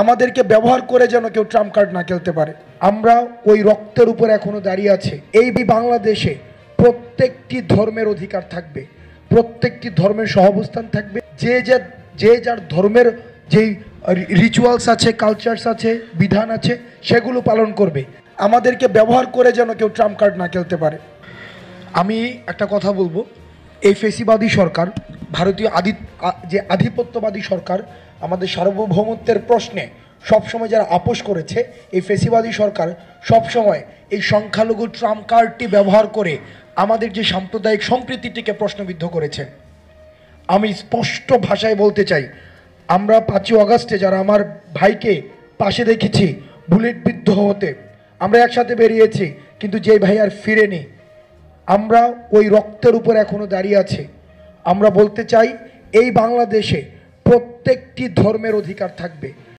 আমাদেরকে ব্যবহার করে যেন কেউ ট্রাম্প কার্ড না খেলতে পারে। আমরা ওই রক্তের উপর এখনো দাঁড়িয়ে আছে। এই বাংলাদেশে প্রত্যেকটি ধর্মের অধিকার থাকবে, প্রত্যেকটি ধর্মের সহাবস্থান থাকবে। যে যার ধর্মের যেই রিচুয়ালস আছে, কালচারস আছে, বিধান আছে, সেগুলো পালন করবে। আমাদেরকে ব্যবহার করে যেন কেউ ট্রাম্প কার্ড না খেলতে পারে। আমি একটা কথা বলবো, এই ফেসিবাদী সরকার, ভারতীয় যে আধিপত্যবাদী সরকার, আমাদের সার্বভৌমত্বের প্রশ্নে সবসময় যারা আপোষ করেছে, এই ফেসিবাদী সরকার সবসময় এই সংখ্যালঘু ট্রাম্প কার্ডটি ব্যবহার করে আমাদের যে সাম্প্রদায়িক সম্প্রীতিটিকে প্রশ্নবিদ্ধ করেছে। আমি স্পষ্ট ভাষায় বলতে চাই, আমরা 5ই অগাস্টে যারা আমার ভাইকে পাশে দেখেছি বুলেটবিদ্ধ হতে, আমরা একসাথে বেরিয়েছি, কিন্তু যে ভাই আর ফিরেনি, আমরা ওই রক্তের উপর এখনো দাঁড়িয়ে আছে। আমরা বলতে চাই, এই বাংলাদেশে প্রত্যেকটি ধর্মের অধিকার থাকবে।